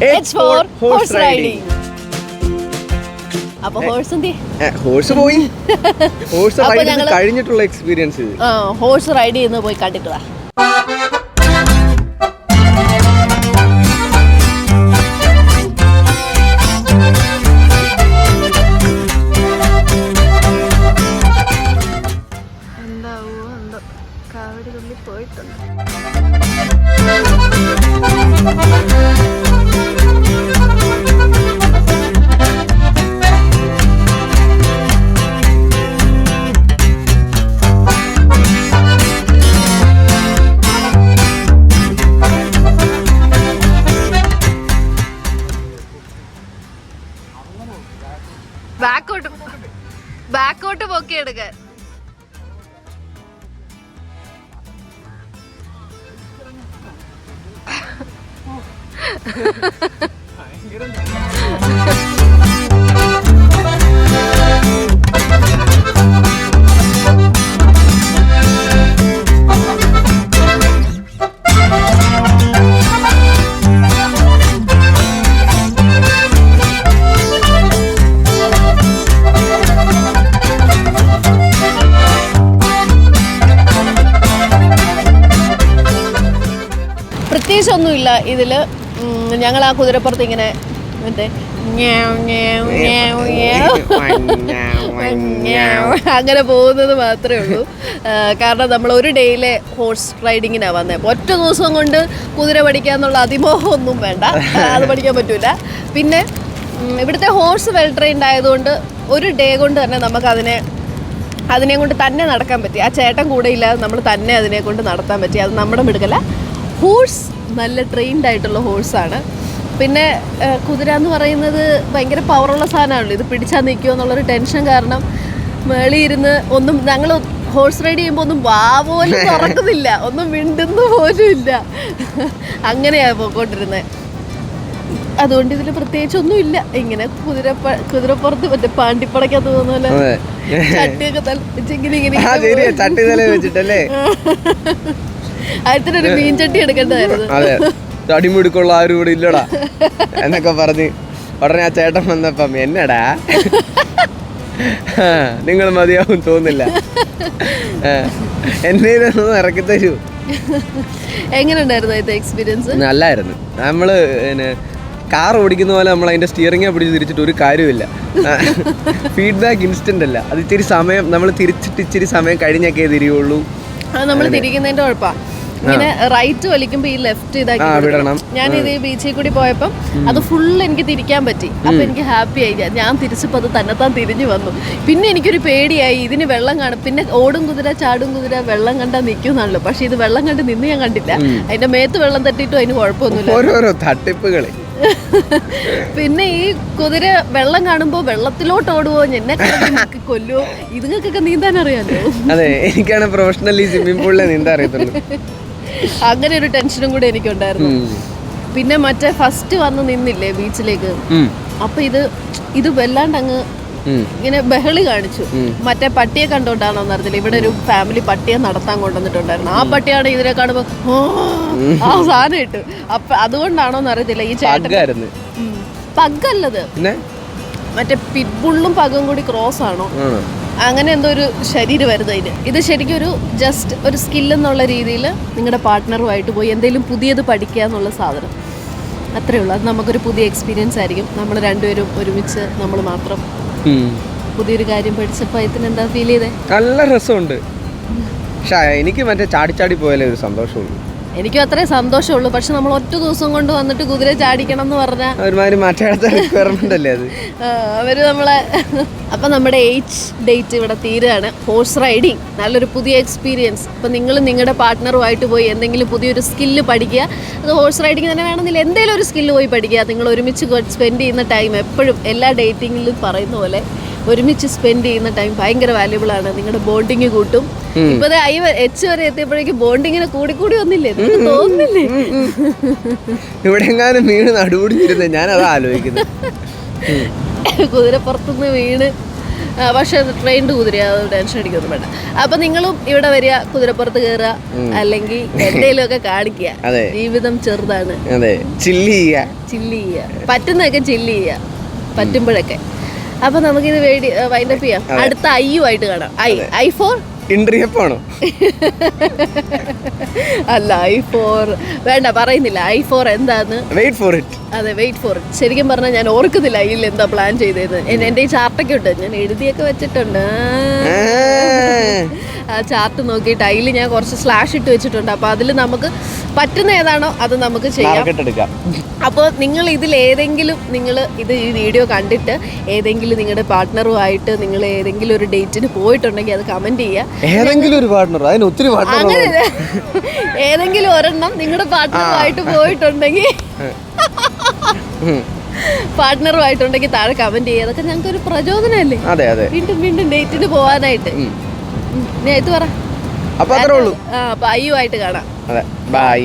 It's for horse riding. അപ്പോൾ horse പോയി horse ride കഴിഞ്ഞിട്ടുള്ള എക്സ്പീരിയൻസ് ഹോഴ്സ് റൈഡ് ചെയ്യുന്നത് പോയി കണ്ടിട്ടുള്ള എന്താവോ എന്തോ കാവടി തുള്ളി പോയിട്ടുണ്ട്. ബാക്കോട്ട് പൊക്കി എടുക്കാൻ പ്രത്യേകിച്ചൊന്നുമില്ല ഇതില്. ഞങ്ങൾ ആ കുതിരപ്പുറത്ത് ഇങ്ങനെ മറ്റേ അങ്ങനെ പോകുന്നത് മാത്രമേ ഉള്ളൂ. കാരണം നമ്മൾ ഒരു ഡേയിലെ ഹോഴ്സ് റൈഡിങ്ങിനാണ് വന്നത്. അപ്പോൾ ഒറ്റ ദിവസം കൊണ്ട് കുതിര പഠിക്കാന്നുള്ള അതിമോഹമൊന്നും വേണ്ട, അത് പഠിക്കാൻ പറ്റൂല. പിന്നെ ഇവിടുത്തെ ഹോഴ്സ് വെൽ ട്രെയിൻഡ് ആയതുകൊണ്ട് ഒരു ഡേ കൊണ്ട് തന്നെ നമുക്ക് അതിനെ കൊണ്ട് തന്നെ നടക്കാൻ പറ്റി. ആ ചേട്ടൻ കൂടെ ഇല്ലാതെ നമ്മൾ തന്നെ അതിനെ കൊണ്ട് നടത്താൻ പറ്റി. അത് നമ്മുടെ മിടുക്കല്ല. ഹോഴ്സ് നല്ല ട്രെയിൻഡ് ആയിട്ടുള്ള ഹോഴ്സാണ്. പിന്നെ കുതിര എന്ന് പറയുന്നത് ഭയങ്കര പവറുള്ള സാധനമാണല്ലോ. ഇത് പിടിച്ചാൽ നിൽക്കുമോ എന്നുള്ളൊരു ടെൻഷൻ കാരണം മേളിൽ ഇരുന്ന് ഒന്നും ഞങ്ങൾ ഹോഴ്സ് റൈഡ് ചെയ്യുമ്പോൾ ഒന്നും വാ പോലും തുറക്കുന്നില്ല, ഒന്നും മിണ്ടുന്ന പോലും ഇല്ല. അങ്ങനെയാണ് പോയിക്കൊണ്ടിരുന്നത്. അതുകൊണ്ട് ഇതിൽ പ്രത്യേകിച്ചൊന്നും ഇല്ല. ഇങ്ങനെ കുതിരപ്പുറത്ത് മറ്റേ പാണ്ടിപ്പടയ്ക്കകത്ത് പോകുന്ന പോലെ ചട്ടിയൊക്കെ വെച്ചിട്ടല്ലേ അടുത്തൊരു മീൻ ചട്ടി എടുക്കേണ്ടതായിരുന്നു. അടിമുടുക്കുള്ള ആരും ഇവിടെ ഇല്ലടാ എന്നൊക്കെ പറഞ്ഞ് ഉടനെ ആ ചേട്ടൻ വന്നപ്പം എന്നടാ നിങ്ങൾ മതിയാവും തോന്നില്ല, എന്നെ ഇതൊന്നും ഇറക്കി തരൂ. എങ്ങനെ ഉണ്ടായിരുന്നു ഇത് എക്സ്പീരിയൻസ്? നല്ലായിരുന്നു. നമ്മള് കാർ ഓടിക്കുന്ന പോലെ നമ്മൾ അതിന്റെ സ്റ്റിയറിംഗ് പിടിച്ച് തിരിച്ചിട്ട് ഒരു കാര്യമില്ല. ഫീഡ്ബാക്ക് ഇൻസ്റ്റന്റ് അല്ല, അത് ഇച്ചിരി സമയം നമ്മൾ തിരിച്ചിട്ട് ഇച്ചിരി സമയം കഴിഞ്ഞൊക്കെ തിരിയുള്ളൂ. നമ്മൾ തിരിക്കുന്നതിന്റെ കുഴപ്പമാണ്. ഇങ്ങനെ റൈറ്റ് വലിക്കുമ്പോ ഈ ലെഫ്റ്റ് ഇതാക്കി വിടണം. ഞാൻ ഇത് ബീച്ചിൽ കൂടി പോയപ്പം അത് ഫുള്ള് എനിക്ക് തിരിക്കാൻ പറ്റി. അപ്പൊ എനിക്ക് ഹാപ്പി ആയി. ഞാൻ തിരിച്ചപ്പോ അത് തന്നെത്താൻ തിരിഞ്ഞു വന്നു. പിന്നെ എനിക്കൊരു പേടിയായി, ഇതിന് വെള്ളം കാണും. പിന്നെ ഓടും കുതിര ചാടും കുതിര വെള്ളം കണ്ടാൽ നിൽക്കുന്നാണല്ലോ. പക്ഷെ ഇത് വെള്ളം കണ്ട് നിന്ന് ഞാൻ കണ്ടില്ല. അതിന്റെ മേത്ത് വെള്ളം തട്ടിയിട്ടും അതിന് കുഴപ്പമൊന്നുമില്ല. ഓരോരോ തട്ടിപ്പുകളെ. പിന്നെ ഈ കുതിര വെള്ളം കാണുമ്പോ വെള്ളത്തിലോട്ട് ഓടുവോ, എന്നെ കൊല്ലുവോ, ഇതുങ്ങൾക്കൊക്കെ നീന്താൻ അറിയാലോ. അതെ, എനിക്കാണ് പ്രൊഫഷണലി സ്വിമ്മിംഗ് പൂളിലെ നീന്താൻ അറിയത്തുള്ളൂ. അങ്ങനെ ഒരു ടെൻഷനും കൂടെ എനിക്കുണ്ടായിരുന്നു. പിന്നെ മറ്റേ ഫസ്റ്റ് വന്ന് നിന്നില്ലേ ബീച്ചിലേക്ക്, അപ്പൊ ഇത് വല്ലാണ്ട് അങ്ങ് ഇങ്ങനെ ബഹളി കാണിച്ചു. മറ്റേ പട്ടിയെ കണ്ടോണ്ടാണോ എന്നറിയില്ല. ഇവിടെ ഒരു ഫാമിലി പട്ടിയെ നടത്താൻ കൊണ്ടുവന്നിട്ടുണ്ടായിരുന്നു. ആ പട്ടിയാണ് ഇതിനെ കാണുമ്പോ ആ സാധനം ഇട്ടു. അപ്പൊ അതുകൊണ്ടാണോ എന്നറിയത്തില്ല. ഈ ചേട്ടൻ പഗ്ഗല്ലത്, മറ്റേ പിറ്റ്ബുള്ളും പഗും കൂടി ക്രോസ് ആണോ, അങ്ങനെ എന്തോ ഒരു ശരീരം വരുന്നത് അതിന്. ഇത് ശരിക്കും ഒരു ജസ്റ്റ് ഒരു സ്കില്ലെന്നുള്ള രീതിയിൽ നിങ്ങളുടെ പാർട്ട്ണറുമായിട്ട് പോയി എന്തെങ്കിലും പുതിയത് പഠിക്കുക എന്നുള്ള സാധനം അത്രേ ഉള്ളൂ. അത് നമുക്കൊരു പുതിയ എക്സ്പീരിയൻസ് ആയിരിക്കും. നമ്മൾ രണ്ടുപേരും ഒരുമിച്ച് നമ്മൾ മാത്രം പുതിയൊരു കാര്യം പഠിച്ചപ്പോൾ ഇതിനെന്താ ഫീൽ ചെയ്തേ? നല്ല രസമുണ്ട്. പക്ഷേ എനിക്ക് മറ്റേ ചാടി പോയാലേ ഒരു സന്തോഷമുള്ളൂ. എനിക്കും അത്രേ സന്തോഷമുള്ളൂ. പക്ഷെ നമ്മൾ ഒറ്റ ദിവസം കൊണ്ട് വന്നിട്ട് കുതിര ചാടിക്കണം എന്ന് പറഞ്ഞാൽ അവര് നമ്മളെ. അപ്പൊ നമ്മുടെ 8th ഡേറ്റ് ഇവിടെ തീരുകയാണ്. ഹോഴ്സ് റൈഡിങ് നല്ലൊരു പുതിയ എക്സ്പീരിയൻസ്. അപ്പൊ നിങ്ങൾ നിങ്ങളുടെ പാർട്ട്ണറുമായിട്ട് പോയി എന്തെങ്കിലും പുതിയൊരു സ്കില്ല് പഠിക്കുക. അത് ഹോഴ്സ് റൈഡിങ് തന്നെ വേണമെന്നില്ല, എന്തെങ്കിലും ഒരു സ്കില്ല് പോയി പഠിക്കുക. നിങ്ങൾ ഒരുമിച്ച് സ്പെൻഡ് ചെയ്യുന്ന ടൈം എപ്പോഴും എല്ലാ ഡേറ്റിങ്ങിലും പറയുന്ന പോലെ ഒരുമിച്ച് സ്പെൻഡ് ചെയ്യുന്ന ടൈം ഭയങ്കര വാല്യുബിൾ ആണ്. നിങ്ങളുടെ ബോണ്ടിങ് കൂട്ടും. ഇപ്പൊ H വരെ എത്തിയപ്പോഴേക്കും ബോണ്ടിങ്ങിനെ കൂടി വന്നില്ലേ, തോന്നുന്നില്ലേ? ഇവിടെ എങ്ങാനും വീണ് നടുപൊടിഞ്ഞിരുന്നേ, ഞാൻ അതാ ആലോചിക്കുന്നത്. കുതിരപ്പുറത്തുനിന്ന് വീണ് പക്ഷെ ട്രെയിൻഡ് കുതിര അത് ടെൻഷൻ അടിക്കൊന്നും വേണ്ട. അപ്പൊ നിങ്ങളും ഇവിടെ വരിക, കുതിരപ്പുറത്ത് കയറുക, അല്ലെങ്കിൽ എന്തെങ്കിലുമൊക്കെ കാണിക്കുക. അതെ. ജീവിതം ചെറുതാണ്. അതെ, ചില്ല് ചെയ്യുക, പറ്റുന്നതൊക്കെ ചില്ല് ചെയ്യുക പറ്റുമ്പോഴൊക്കെ. അപ്പൊ നമുക്കിത് വൈൻഡപ്പ് ചെയ്യാം. അടുത്ത ഐയുമായിട്ട് കാണാം. ഐ ഫോർ ഇൻട്രിയപ്പാണോ? അല്ല, I4 വേണ്ട, പറയുന്നില്ല. I4 എന്താന്ന്? Wait for it. അതെ, വെയിറ്റ് ഫോർ ഇറ്റ്. ശരിക്കും പറഞ്ഞാൽ ഞാൻ ഓർക്കുന്നില്ല അതിൽ എന്താ പ്ലാൻ ചെയ്തത്. എൻ്റെ ഈ ചാർട്ടൊക്കെ ഉണ്ട്, ഞാൻ എഴുതിയൊക്കെ വെച്ചിട്ടുണ്ട്. ആ ചാർട്ട് നോക്കിയിട്ട് അതിൽ ഞാൻ കുറച്ച് സ്ലാഷ് ഇട്ട് വെച്ചിട്ടുണ്ട്. അപ്പോൾ അതിൽ നമുക്ക് പറ്റുന്ന ഏതാണോ അത് നമുക്ക് ചെയ്യാം. അപ്പോൾ നിങ്ങൾ ഇതിലേതെങ്കിലും ഈ വീഡിയോ കണ്ടിട്ട് ഏതെങ്കിലും നിങ്ങളുടെ പാർട്ട്ണറുമായിട്ട് നിങ്ങൾ ഏതെങ്കിലും ഒരു ഡേറ്റിന് പോയിട്ടുണ്ടെങ്കിൽ അത് കമൻറ്റ് ചെയ്യുക. ഏതെങ്കിലും ഒരു പാർട്ട്ണർ, അതിന് ഒത്തിരി പാർട്ട്ണർ, അങ്ങനെ ഏതെങ്കിലും ഒരെണ്ണം നിങ്ങളുടെ പാർട്ട്ണറുമായിട്ട് പോയിട്ടുണ്ടെങ്കിൽ പാർട്ട്ണറുമായിട്ടുണ്ടെങ്കിൽ താഴെ കമന്റ് ചെയ്യുക. അതൊക്കെ ഞങ്ങൾക്ക് ഒരു പ്രചോദനമല്ലേ വീണ്ടും വീണ്ടും ഡേറ്റിന് പോവാനായിട്ട്. ഞാൻ ഇത് പറ. അപ്പൊ അത്രേ ഉള്ളൂ. അപ്പൊ അയ്യുമായിട്ട് കാണാം. അതെ, ബൈ.